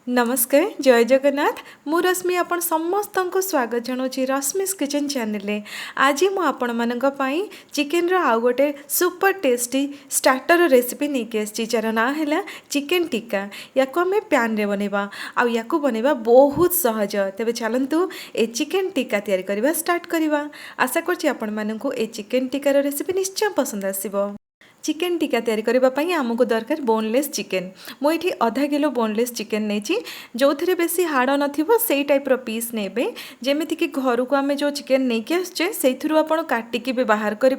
नमस्कार जय जगन्नाथ मु रश्मि आपण समस्त को स्वागत जनाऊँ रश्मिस किचन चैनल। आज मु आपण मानक पई चिकेन रो आउ गोटे सुपर टेस्टी स्टार्टर रेसिपी नहीं आसी जार ना है चिकेन टिक्का। या आम पैन रे बनवा आउ या बनवा बहुत सहज। तेज चलतु ए चिकेन टिक्का तैयारी करवा स्टार्ट करवा। आशा कर चिकेन टिक्कार रेसिपी निश्चय पसंद आसो। चिकेन टिक्का तैयारी करने आमको दरकार बोनलेस चिकेन। मुझे आधा किलो बोनलेस चिकेन नहीं जो थे बेसी हाड़ न टाइप पीस ने जमीती कि घर को आम जो चिकेन नहीं आसचे से काटिकी भी बाहर करें।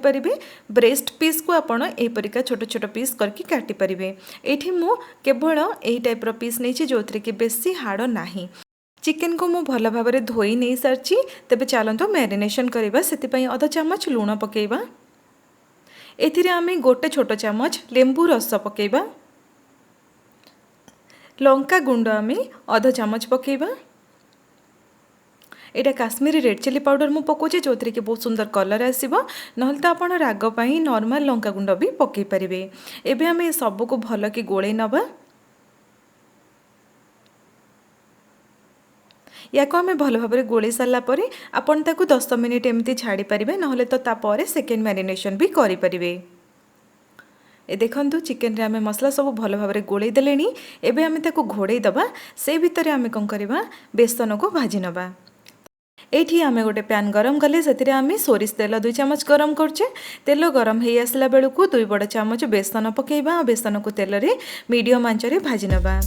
ब्रेस्ट पीस को आपड़ यहपरिका छोट छोट पीस करके काटिपारे। ये मु केवल यही टाइप पीस नहीं जो थे कि बेसी हाड़ ना। चिकेन को मु भल भाव में धोई नहीं सारी। तेज चलतु मैरिनेशन करवा से अधा चामच लुण पकेबा। एथिरे आमे गोटे छोट चामच लेंबू रस पकेबा। लंका गुंड आमे आधा चामच पकेबा। एटा काश्मीरी रेड चिली पाउडर मु पकोचे जो थे कि बहुत सुंदर कलर आसीबो। नहले तो आपण राग पई नॉर्मल लंका गुंड भी पकई परिबे। एबे आमे सब को भल कि गोळै नबा। या को आमे भल भाव में गोळै सारा पर आपण ताकू 10 मिनिट एमती छाड़ी पारिबे। नहले तो तापर सेकेंड मैरिनेशन भी करि परिबे। ए देखंतु चिकेन रे आमे मसला सब भल भाव में गोळै देलेनी। एबे आमे ताकू घोड़ै दबा। से भितर आमे कोन करबा बेसन को भाजी नबा। एठी आमे गोटे पैन गरम कले से आमे सोरिष तेल 2 चामच गरम करछे। तेल गरम हे आसला बेलू 2 बड़ चामच बेसन पकेबा। बेसन को तेल रे मीडियम आंच रे भाजी नबा।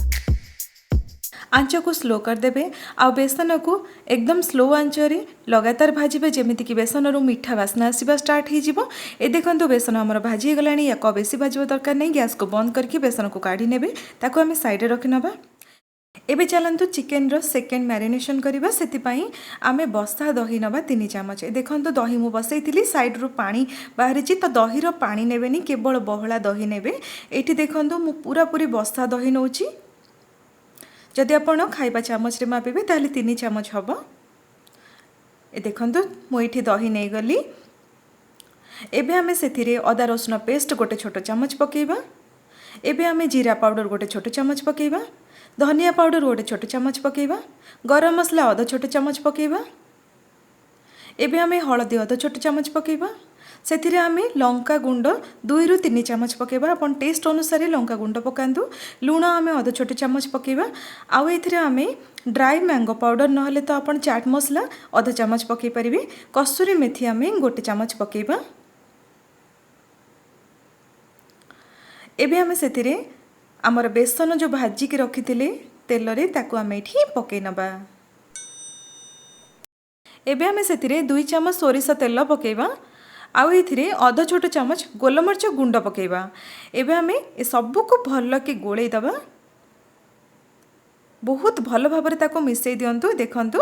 आंच को स्लो करदे आ बेसन को एकदम स्लो आंच रे लगातार भाजबे जमीती कि बेसन रू मीठा बास्ना आसवा स्टार्ट हो। ए देखो बेसन आमर भाजी गला। या बेसी भाजवा दरकार नहीं। गैस को बंद करके बेसन को काढ़ी नेबे। ताको आमे साइड रखि नबा। एबे चलंतु चिकेन रो सेकेंड मैरिनेशन करबा। सेति पई आमे बसा दही नबा 3 चामच। देखंतु दही मु बसैतिली साइड रू पानी बाहरिची तो दही रो पानी नेबेनी केवल बहला दही नेबे। एठी देखंतु मु पूरा पूरी बसा दही नउची। जदि आपण खाइबा चामच रे मापिबे ताले 3 चामच हबो। ए देखंतु मु एठी दही नै गली। एबे आमे सेथिरे अदा रसुन पेस्ट गोटे छोट चामच पकेबा। एबे आमे जीरा पाउडर गोटे छोट चामच पकेबा। धनिया पाउडर गोटे छोट चामच पकेबा। गरम मसला आधा छोट चामच पकेबा। एबे आमे हळदी आधा छोट चामच पकेबा। सेथिरे आमे लंका गुंड 2 रु 3 चामच पकेबा। अपन टेस्ट अनुसार लंका गुंड पकांतु। लूण आमे आधा छोट चामच पकेबा। आउ एथिरे आमे ड्राई मैंगो पाउडर नहले तो अपन चाट मसला आधा चामच पकई परिबे। कसूरी मेथी आमे गोटे चामच पकेबा। एबे आमे सेथिरे आमर बेसन जो भाजी के रखिथिले तेल रे ताकू आमे एठी पकई नबा। एबे आमे सेथिरे 2 चामच सोरिष तेल पकेबा। आउ एथिरे आधा छोट चामच गोलमरिच गुंड पकेबा। एबे आमे ए सब को भल कि गोळै दबा। बहुत भल भाव में ताको मिसई दियंतु। देखंतु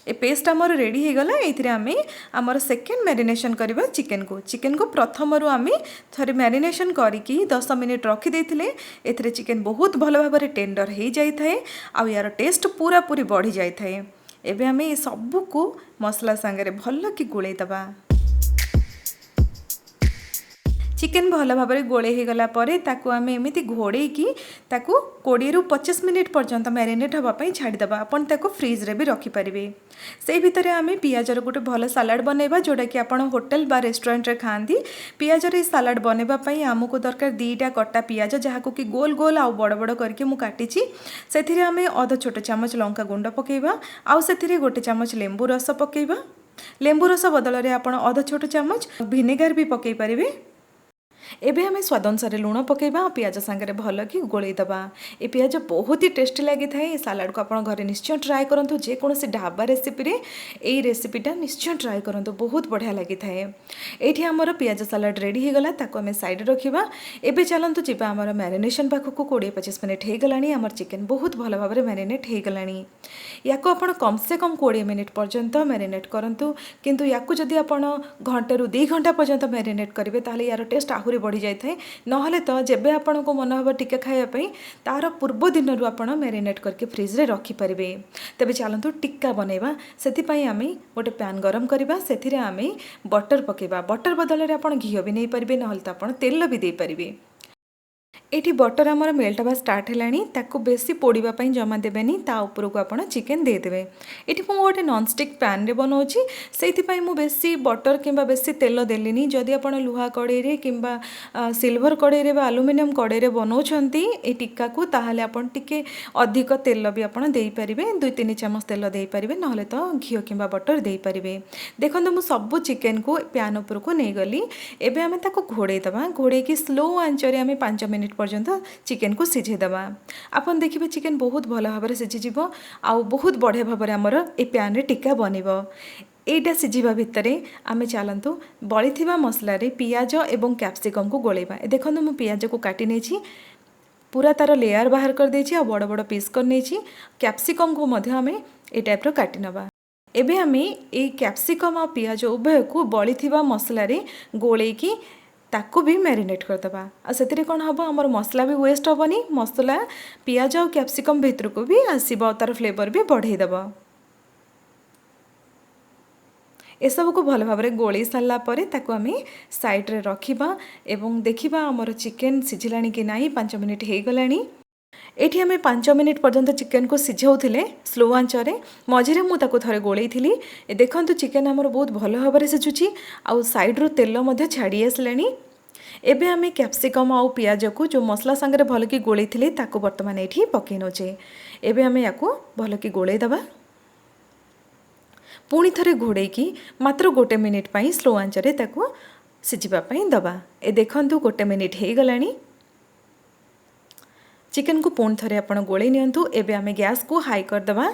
ए पेस्ट आमर रेडी हो गला। एथिरे आमे आमर सेकेंड मैरिनेशन करबा चिकेन को प्रथम रु आमे थरे मैरिनेशन करिकी 10 मिनिट रखि देथिले। एथिरे चिकेन बहुत भल भाव में टेंडर हो जाई थाए। आ यार टेस्ट पूरा पूरी बढ़ी जाई थाए। एबे आमे ए सब को मसला संगे भल कि गोळै दबा। चिकेन भल भाव में गोळे हो गला परे ताकू आमे एमिति घोड़े की ताकू 20 रु 25 मिनिट पर्यंत मैरिनेट होगा छाड़ीदबा। आपन ताकू फ्रिज रे भी रखि परिबे। से भितर आमे पियाज रो गोटे भल सलाड बनैबा जोटा कि आपन होटल बा रेस्टोरेंट रे खांदी। पियाज रे सलाड बनैबा पई आमको दरकार 2टा कटा पियाज जहाको कि गोल गोल आ बड़ बड़ करके मु काटिची। सेथिरे आमे आधा छोट चामच लंका गुंड पकेबा। आउ सेथिरे गोटे चामच लेंबू रस पकेबा। लेंबू रस बदल रे आपन आधा छोट चामच विनेगर भी पकई परिबे। एबे हमें स्वाद अनुसार लुण पकेबा। पियाज सांगे भल कि गोळै दबा। ए पियाज बहुत ही टेस्टी लगी थाए। सलाड को आप घरे निश्चय ट्राए करंतु। जेकोसी ढाबा रेसिपी रे ए रेसिपीटा निश्चय ट्राए करंतु। बहुत बढ़िया लगी थाए। एठी हमर पियाज सलाड रेडी हो गला। ताको हमें साइड रखिबा। एबे चलंतु जिबा हमर मैरिनेशन पाखको 20-25 मिनिट हो गलानी। हमर चिकेन बहुत भल भाव में मैरिनेट हो गलानी। याको आपण कम से कम 20 मिनिट पर्यंत मैरिनेट करंतु। किंतु याको जदि आपण घंटे रु 2 घंटा पर्यंत मैरिनेट करिवे ताले यार टेस्ट आहुरी बढ़ी जाए। नहले तो जेबे आपण को मन हम टिके खाइबा तार पूर्व दिन रु आपण मैरिनेट करके फ्रिज रे रखि परिबे। तबे चलंतु टिक्का बनैबा। सेति पई आमे गोटे पैन गरम करबा। सेथिरे आमे बटर पकेबा। बटर बदल रे आपण घी भी नै परिबे। नहले तो आपण तेल भी दे परिबे। एठी बटर आमर मेल्ट हवा स्टार्ट है बेसी पोड़ापी जमा देवेनि उपरको आप चिकेन देदेवे। ये मुझे गोटे नॉनस्टिक पैन रे बनाऊँगी से बेसी बटर कि बेसी तेल देली। जदि आप लुहा कड़े कि सिल्वर कड़े आलुमिनियम कड़े बनाऊँच ये टिक्का को ताहले आपन टिके अधिक तेल भी आप देपारे 2-3 चामच तेल देपारे ना तो घी कि बटर देपारे। देखो मुझे सब चिकेन को पैन उपर को नहीं गली। एबे आमे ताको घोड़ेदबा घोड़े स्लो आंचरे आमे 5 मिनिट पर्यंत चिकेन को सिझेदबा। आपन देखिबे चिकेन बहुत भल भाव सिझीजिवो आउ बहुत बढ़िया भाव आमर ए पैन रे टिक्का बनिबो। एटा सिझिबा भितरे आमे चलतु बड़ी मसला रे पियाज एवं कैप्सिकम को गोलेबा। देखो मु पियाज को काटी नेछि पूरा तार लेयर बाहर कर देछि आ बड़ बड़ पीस कर नेछि। कैप्सिकम को मध्य आमे ए टाइप रो काटी नबा। एबे आमे ए कैप्सिकम आ पियाज उभय को बड़ी मसला रे गोलेकी ताको भी मैरिनेट करदबा। आ सेतिरे कोन हबो हमर मसला भी वेस्ट हबनी। मसला पियाज और कैप्सिकम भितर को भी आसीबो तार फ्लेवर भी बढ़ाई दबो। ए सब को भल भाव गोली सारा पर ताको आमे साइड रे रखिबा एवं देखिबा हमर चिकेन सिझिलानी कि नाही। 5 मिनिट हे गलानी। एठी आमे 5 मिनिट पर्यंत चिकेन को सिझाउथिले स्लो आंचरे मझिरे मु ताको थरे गोलेई थिली। ए देखंतु चिकेन हमर बहुत भल भाव सिझुची आ साइड रो तेल मध्य छाड़ी आसलानी। एबे आमे कैप्सिकम आउ पियाज को जो मसला संगे भल कि गोलेई थिले ताको वर्तमान एठी पकई नोचे। एबे आमे याको भल कि गोलेई दबा पुणी थरे घोड़े की मात्र 1 मिनिट पई स्लो आंचरे ताको सिझिबा पई दबा। ए देखंतु 1 मिनिट हे गलानी। चिकेन को पुणी थरे आपण गोलेई नियंतु। एबे आमे गैस को हाई कर दबा।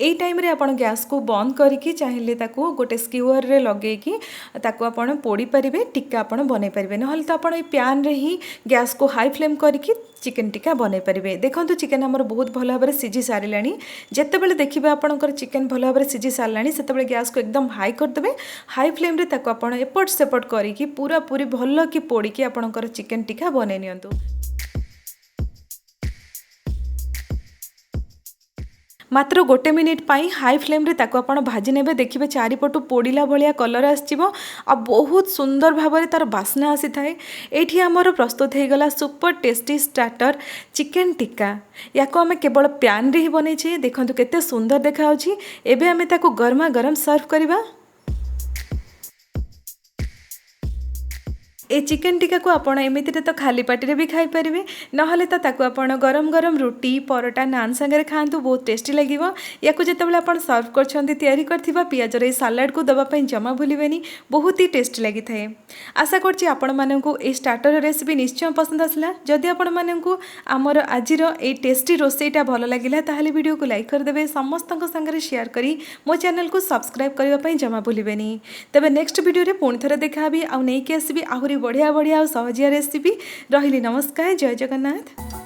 ए टाइम रे आपण गैस को बंद करके चाहिए ताको गोटे स्क्यूअर रे लगे कि ताको आपण पोड़ी परिबे टिक्का आपण बनै परिबे। नहले तो आपण ए पैन रे ही गैस को हाई फ्लेम करके चिकेन टिक्का बनै परिबे। देखंतु चिकेन हमर बहुत भल भाव सिझी सारिलानी। जेते बेले देखिबे आपणकर चिकेन भल भाव सिझी सारलानी सेते बेले गैस को एकदम हाई कर देबे। हाई फ्लेम रे ताको आपण एपट सेपट करके पूरा पूरी भल कि पोड़ी कि आपणकर चिकेन टिक्का बनै नियंतु। मात्र 1 मिनिट पाई हाई फ्लेम रे ताको आपण भाजी नेबे। देखिबे चारिपटु पोड़िला भलिया कलर आसीबो आ बहुत सुंदर भाव रे तार बास्ना आसी थाए। एठी हमर प्रस्तुत हे गला super tasty starter chicken tikka. याको आमे केवल पैन रे ही बनै छी। देखंतु केते सुंदर देखा होची। एबे आमे ताको गरमा गरम सर्व करबा। ए चिकेन टिक्का को आपण एमिति तो खाली पार्टी रे भी खाई परिबे नहले तो ताको आपण गरम गरम रोटी परोटा नान संगे खांतु बहुत टेस्टी लागिवो। याको जेतेबेले आपण सर्व करछंती तयारी करथिबा पियाज रे सलाड को दबा पई जमा भूलिबेनी बहुत ही टेस्टी लागि थाए। आशा करछि आपण माननकु ए स्टार्टर रेसिपी निश्चय पसंद आसला। जदि आपण माननकु हमर आजिर ए टेस्टी रोसेईटा भल लागिला ताहाले वीडियो को लाइक कर देबे समस्तक संगे शेयर करी मो चैनल को सब्सक्राइब करबा पई जमा भूलिबेनी। तबे नेक्स्ट वीडियो रे पुणी थरे देखाबी आ नै के आसीबी आहुरी बढ़िया बढ़िया और सहजिया रेसिपी। रहिली नमस्कार। जय जगन्नाथ।